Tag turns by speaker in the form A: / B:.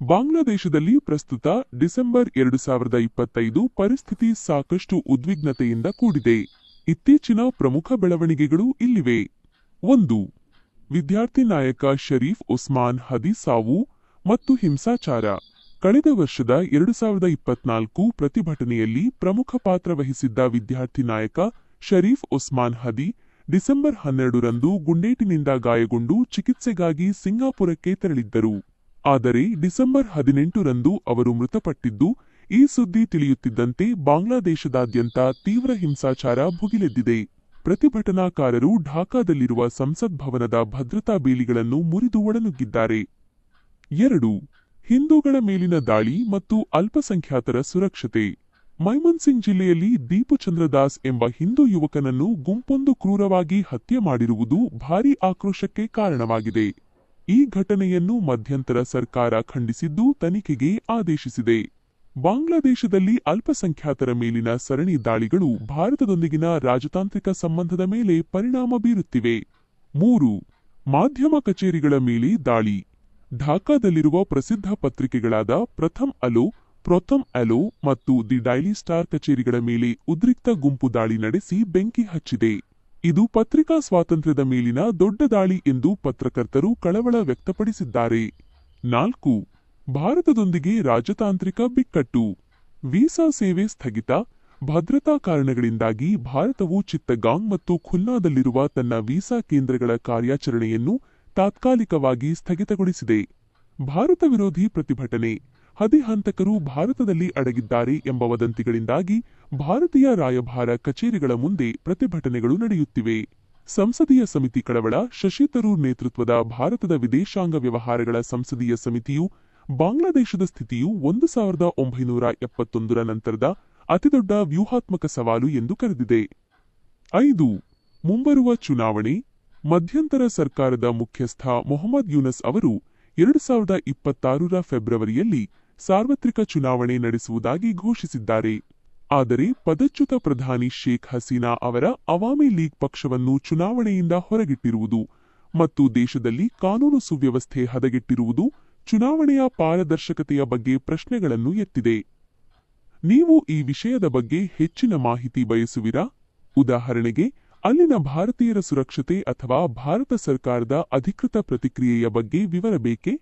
A: ಬಾಂಗ್ಲಾದೇಶದಲ್ಲಿ ಪ್ರಸ್ತುತ ಡಿಸೆಂಬರ್ 2025 ಪರಿಸ್ಥಿತಿ ಸಾಕಷ್ಟು ಉದ್ವಿಗ್ನತೆಯಿಂದ ಕೂಡಿದೆ. ಇತ್ತೀಚಿನ ಪ್ರಮುಖ ಬೆಳವಣಿಗೆಗಳು ಇಲ್ಲಿವೆ. 1. ವಿದ್ಯಾರ್ಥಿ ನಾಯಕ ಶರೀಫ್ ಉಸ್ಮಾನ್ ಹದಿ ಸಾವು ಮತ್ತು ಹಿಂಸಾಚಾರ. ಕಳೆದ ವರ್ಷದ 2024 ಪ್ರತಿಭಟನೆಯಲ್ಲಿ ಪ್ರಮುಖ ಪಾತ್ರ ವಹಿಸಿದ್ದ ವಿದ್ಯಾರ್ಥಿ ನಾಯಕ ಶರೀಫ್ ಉಸ್ಮಾನ್ ಹದಿ ಡಿಸೆಂಬರ್ 12ರಂದು ಗುಂಡೇಟಿನಿಂದ ಗಾಯಗೊಂಡು ಚಿಕಿತ್ಸೆಗಾಗಿ ಸಿಂಗಾಪುರಕ್ಕೆ ತೆರಳಿದ್ದರು. ಆದರೆ ಡಿಸೆಂಬರ್ 18ರಂದು ಅವರು ಮೃತಪಟ್ಟಿದ್ದು, ಈ ಸುದ್ದಿ ತಿಳಿಯುತ್ತಿದ್ದಂತೆ ಬಾಂಗ್ಲಾದೇಶದಾದ್ಯಂತ ತೀವ್ರ ಹಿಂಸಾಚಾರ ಭುಗಿಲೆದ್ದಿದೆ. ಪ್ರತಿಭಟನಾಕಾರರು ಢಾಕಾದಲ್ಲಿರುವ ಸಂಸತ್ ಭವನದ ಭದ್ರತಾ ಬೇಲಿಗಳನ್ನು ಮುರಿದು ಒಳನುಗ್ಗಿದ್ದಾರೆ. 2. ಹಿಂದೂಗಳ ಮೇಲಿನ ದಾಳಿ ಮತ್ತು ಅಲ್ಪಸಂಖ್ಯಾತರ ಸುರಕ್ಷತೆ. ಮೈಮನ್ಸಿಂಗ್ ಜಿಲ್ಲೆಯಲ್ಲಿ ದೀಪು ಚಂದ್ರದಾಸ್ ಎಂಬ ಹಿಂದೂ ಯುವಕನನ್ನು ಗುಂಪೊಂದು ಕ್ರೂರವಾಗಿ ಹತ್ಯೆ ಮಾಡಿರುವುದು ಭಾರೀ ಆಕ್ರೋಶಕ್ಕೆ ಕಾರಣವಾಗಿದೆ. ಈ ಘಟನೆಯನ್ನು ಮಧ್ಯಂತರ ಸರ್ಕಾರ ಖಂಡಿಸಿದ್ದು ತನಿಖೆಗೆ ಆದೇಶಿಸಿದೆ. ಬಾಂಗ್ಲಾದೇಶದಲ್ಲಿ ಅಲ್ಪಸಂಖ್ಯಾತರ ಮೇಲಿನ ಸರಣಿ ದಾಳಿಗಳು ಭಾರತದೊಂದಿಗಿನ ರಾಜತಾಂತ್ರಿಕ ಸಂಬಂಧದ ಮೇಲೆ ಪರಿಣಾಮ ಬೀರುತ್ತಿವೆ. 3. ಮಾಧ್ಯಮ ಕಚೇರಿಗಳ ಮೇಲೆ ದಾಳಿ. ಢಾಕಾದಲ್ಲಿರುವ ಪ್ರಸಿದ್ಧ ಪತ್ರಿಕೆಗಳಾದ ಪ್ರಥಮ್ ಅಲೋ ಮತ್ತು ದಿ ಡೈಲಿ ಸ್ಟಾರ್ ಕಚೇರಿಗಳ ಮೇಲೆ ಉದ್ರಿಕ್ತ ಗುಂಪು ದಾಳಿ ನಡೆಸಿ ಬೆಂಕಿ ಹಚ್ಚಿದೆ. ಇದು ಪತ್ರಿಕಾ ಸ್ವಾತಂತ್ರ್ಯದ ಮೇಲಿನ ದೊಡ್ಡ ದಾಳಿ ಎಂದು ಪತ್ರಕರ್ತರು ಕಳವಳ ವ್ಯಕ್ತಪಡಿಸಿದ್ದಾರೆ. 4. ಭಾರತದೊಂದಿಗೆ ರಾಜತಾಂತ್ರಿಕ ಬಿಕ್ಕಟ್ಟು. ವೀಸಾ ಸೇವೆ ಸ್ಥಗಿತ. ಭದ್ರತಾ ಕಾರಣಗಳಿಂದಾಗಿ ಭಾರತವು ಚಿತ್ತಗಾಂಗ್ ಮತ್ತು ಖುಲ್ನಾದಲ್ಲಿರುವ ತನ್ನ ವೀಸಾ ಕೇಂದ್ರಗಳ ಕಾರ್ಯಾಚರಣೆಯನ್ನು ತಾತ್ಕಾಲಿಕವಾಗಿ ಸ್ಥಗಿತಗೊಳಿಸಿದೆ. ಭಾರತ ವಿರೋಧಿ ಪ್ರತಿಭಟನೆ. ಹದಿಹಂತಕರು ಭಾರತದಲ್ಲಿ ಅಡಗಿದ್ದಾರೆ ಎಂಬ ವದಂತಿಗಳಿಂದಾಗಿ ಭಾರತೀಯ ರಾಯಭಾರ ಕಚೇರಿಗಳ ಮುಂದೆ ಪ್ರತಿಭಟನೆಗಳು ನಡೆಯುತ್ತಿವೆ. ಸಂಸದೀಯ ಸಮಿತಿ ಕಳವಳ. ಶಶಿ ತರೂರ್ ನೇತೃತ್ವದ ಭಾರತದ ವಿದೇಶಾಂಗ ವ್ಯವಹಾರಗಳ ಸಂಸದೀಯ ಸಮಿತಿಯು ಬಾಂಗ್ಲಾದೇಶದ ಸ್ಥಿತಿಯು 1971ರ ನಂತರದ ಅತಿದೊಡ್ಡ ವ್ಯೂಹಾತ್ಮಕ ಸವಾಲು ಎಂದು ಕರೆದಿದೆ. 5. ಮುಂಬರುವ ಚುನಾವಣೆ. ಮಧ್ಯಂತರ ಸರ್ಕಾರದ ಮುಖ್ಯಸ್ಥ ಮೊಹಮ್ಮದ್ ಯೂನಸ್ ಅವರು 2026ರ ಫೆಬ್ರವರಿಯಲ್ಲಿ ಸಾರ್ವತ್ರಿಕ ಚುನಾವಣೆ ನಡೆಸುವುದಾಗಿ ಘೋಷಿಸಿದ್ದಾರೆ. ಆದರೆ ಪದಚ್ಯುತ ಪ್ರಧಾನಿ ಶೇಖ್ ಹಸೀನಾ ಅವರ ಅವಾಮಿ ಲೀಗ್ ಪಕ್ಷವನ್ನು ಚುನಾವಣೆಯಿಂದ ಹೊರಗಿಟ್ಟಿರುವುದು ಮತ್ತು ದೇಶದಲ್ಲಿ ಕಾನೂನು ಸುವ್ಯವಸ್ಥೆ ಹದಗೆಟ್ಟಿರುವುದು ಚುನಾವಣೆಯ ಪಾರದರ್ಶಕತೆಯ ಬಗ್ಗೆ ಪ್ರಶ್ನೆಗಳನ್ನು ಎತ್ತಿದೆ. ನೀವು ಈ ವಿಷಯದ ಬಗ್ಗೆ ಹೆಚ್ಚಿನ ಮಾಹಿತಿ ಬಯಸುವಿರಾ? ಉದಾಹರಣೆಗೆ, ಅಲ್ಲಿನ ಭಾರತೀಯರ ಸುರಕ್ಷತೆ ಅಥವಾ ಭಾರತ ಸರ್ಕಾರದ ಅಧಿಕೃತ ಪ್ರತಿಕ್ರಿಯೆಯ ಬಗ್ಗೆ ವಿವರ ಬೇಕೇ?